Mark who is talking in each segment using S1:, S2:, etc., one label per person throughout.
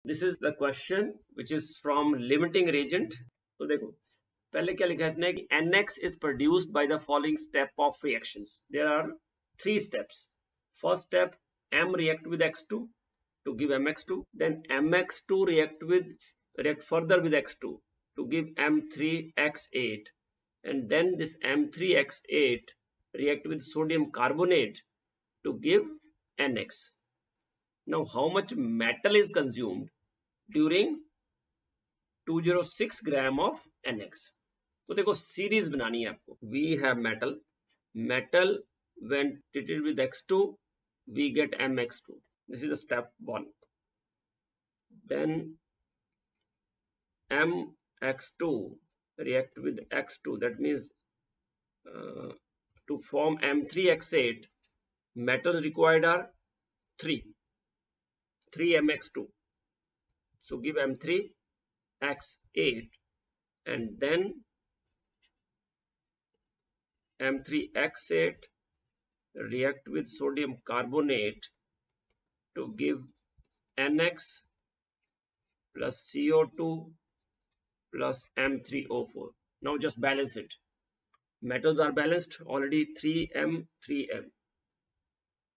S1: This is the question which is from limiting reagent. तो देखो पहले क्या लिखा है इसने कि NX is produced by the following step of reactions. There are 3 steps. First step, M react with X2 to give MX2, then MX2 react further with X2 to give M3X8, and then this M3X8 react with sodium carbonate to give NX. Now how much metal is consumed during 206 gram of NX? तो देखो series बनानी है आपको. We have metal when treated with X2 we get MX2. This is the step 1. Then MX2 react with X2, that means to form M3X8 metals required are 3 MX2, so give M3X8 and then M3X8 react with sodium carbonate to give NX plus CO2 plus M3O4. Now just balance it. Metals are balanced already, 3M 3M,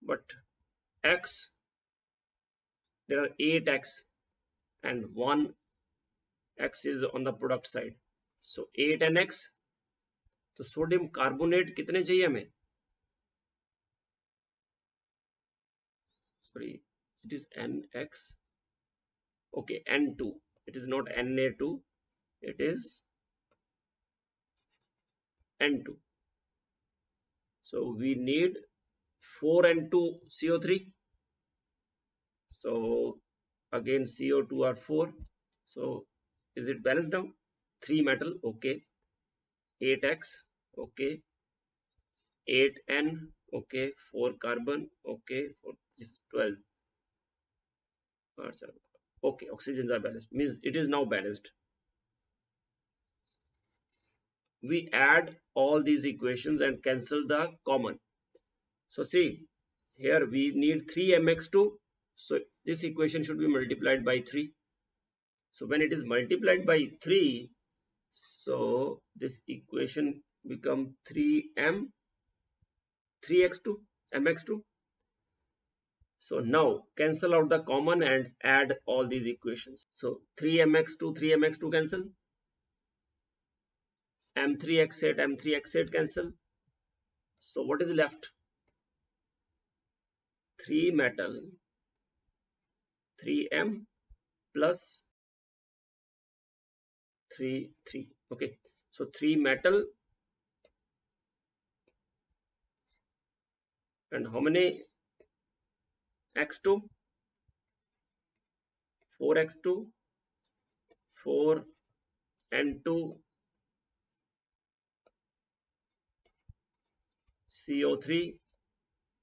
S1: but X, there are 8 X and 1 X is on the product side, so 8 NX. तो sodium carbonate कितने चाहिए हमें? Sorry, it is NX. Okay, N2. It is not Na2. It is N2. So we need 4N2 CO3. So again CO2 are 4. So is it balanced now? 3 metal. Okay. 8X. Okay. 8N. Okay. 4 carbon. Okay. 4 is 12. Okay. Oxygens are balanced. Means it is now balanced. We add all these equations and cancel the common. So see, here we need 3mx2, so this equation should be multiplied by 3. So when it is multiplied by 3, so this equation become 3m 3x2 mx2. So now cancel out the common and add all these equations. So 3mx2 cancel, m3x8 cancel. So what is left? 3 metal 3m plus 3. Okay, so 3 metal and how many x2? 4x2, 4 N2 CO3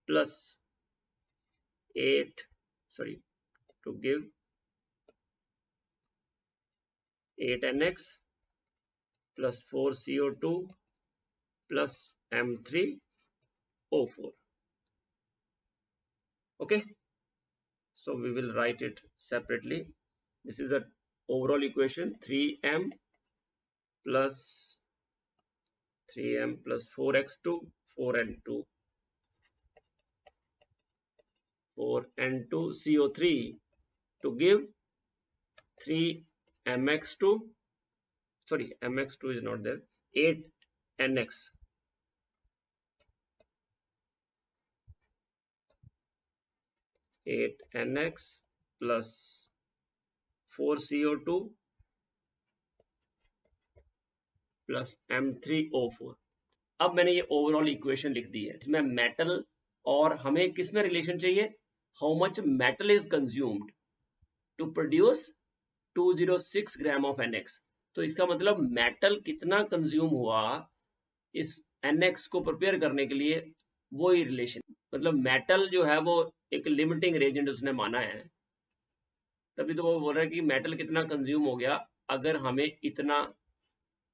S1: plus 8, sorry, to give 8NX plus 4 CO2 plus M3O4. Okay, so we will write it separately. This is the overall equation: 3m plus 4x2 4n2 CO3 to give 3mx2, sorry, mx2 is not there, 8nx plus 4 CO2 plus M3O4. अब मैंने ये overall equation लिख दी है. इसमें metal और हमें किसमें relation चाहिए? How much metal is consumed to produce 206 gram of NX. तो इसका मतलब मेटल कितना कंज्यूम हुआ इस NX को प्रिपेयर करने के लिए, वो ही रिलेशन. मतलब मेटल जो है वो एक लिमिटिंग रेजेंट उसने माना है, तभी तो वो बोल रहा है कि मेटल कितना कंज्यूम हो गया अगर हमें इतना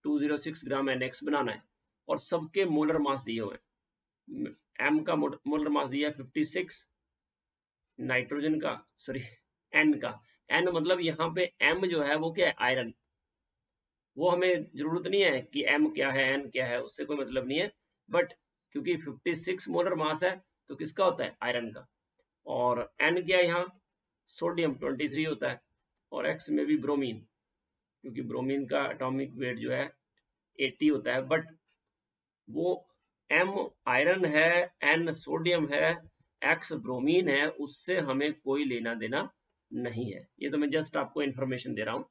S1: 206 ग्राम NX बनाना है. और सबके मोलर मास दिए हुए हैं. M का मोलर मास दिया है 56, नाइट्रोजन का, सॉरी एन का। एन मतलब यहाँ पे एम जो है वो क्या है, आयरन। वो हमें जरूरत नहीं है कि एम क्या है एन क्या है, उससे कोई मतलब नहीं है। बट क्योंकि 56 मोलर मास है तो किसका होता है, आयरन का। और एन क्या है यहाँ, सोडियम 23 होता है। और एक्स में भी ब्रोमीन, क्योंकि ब्रोमीन का एटॉमिक वेट जो है 80 होता है। बट वो एम आयरन है, एन सोडियम है, एक्स ब्रोमीन है, उससे हमें कोई लेना देना नहीं है। ये तो मैं जस्ट आपको इंफॉर्मेशन दे रहा हूं।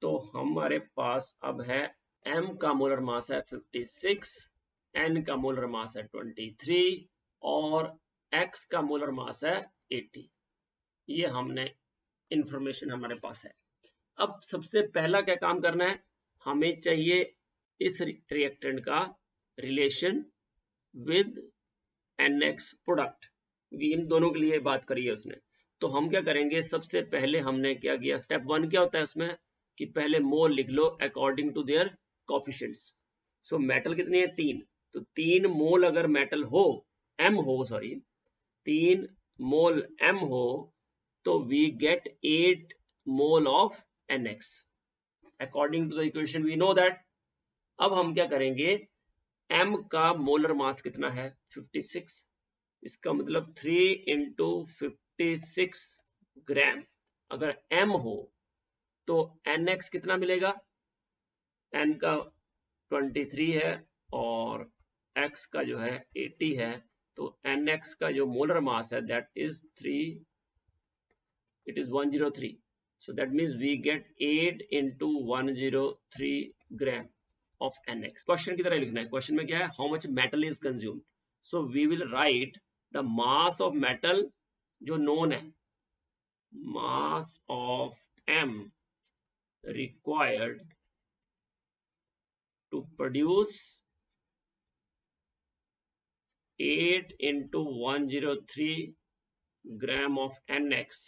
S1: तो हमारे पास अब है एम का मोलर मास है 56, एन का मोलर मास है 23 और एक्स का मोलर मास है 80। ये हमने इंफॉर्मेशन हमारे पास है। अब सबसे पहला क्या काम करना है, हमें चाहिए इस रिएक्टेंट का रिलेशन विद NX प्रोडक्ट, क्योंकि इन दोनों के लिए बात करी है उसने। तो हम क्या करेंगे, सबसे पहले हमने क्या किया, स्टेप 1 क्या होता है उसमें कि पहले मोल लिख लो according to their coefficients. So metal कितनी है, 3। तो 3 मोल अगर मेटल हो, एम हो, सॉरी 3 मोल एम हो, तो we get 8 mole of NX according to the equation we know that. अब हम क्या करेंगे, m का मोलर मास कितना है, 56। इसका मतलब 3 इंटू 56 ग्राम। अगर m हो तो nx कितना मिलेगा, n का 23 है और x का जो है 80 है। तो nx का जो मोलर मास है that is 3, it is 103. So that means we get 8 into 103 gram of NX. Question की तरह लिखना है। क्वेश्चन में क्या है, how much metal is consumed. So we will write the mass of metal जो नोन है, mass of M required to produce 8 into 103 gram of NX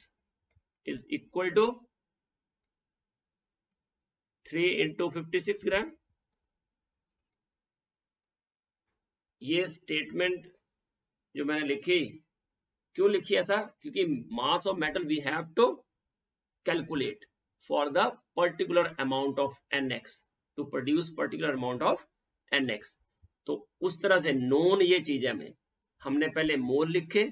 S1: is equal to 3 into 56 gram. ये स्टेटमेंट जो मैंने लिखी, क्यों लिखी ऐसा, क्योंकि mass of metal we have to calculate for the particular amount of NX to produce particular amount of NX। तो उस तरह से नोन ये चीज है, हमें हमने पहले मोल लिखे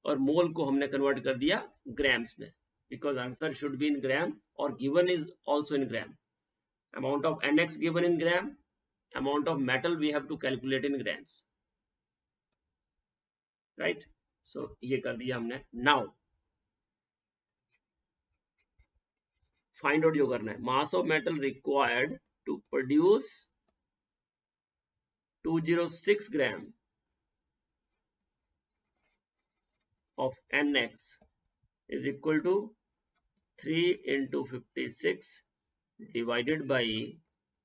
S1: और मोल को हमने कन्वर्ट कर दिया ग्राम्स में, because answer should be in gram और given is also in gram. Amount of NX given in gram, amount of metal we have to calculate in grams, right. So ये कर दिया हमने। नाउ फाइंड आउट जो करना है, mass of metal required to produce 206 gram of NX is equal to 3 into 56 divided by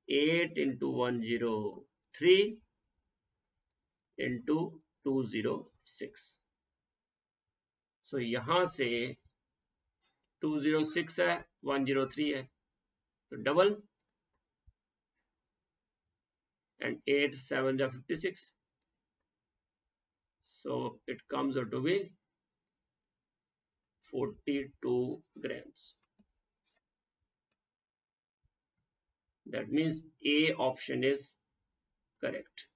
S1: 8 into 103 into 206। सो यहां से 206 है, 103 है, तो डबल, and 8 7 जा 56, so it comes out to be 42 grams. That means A option is correct.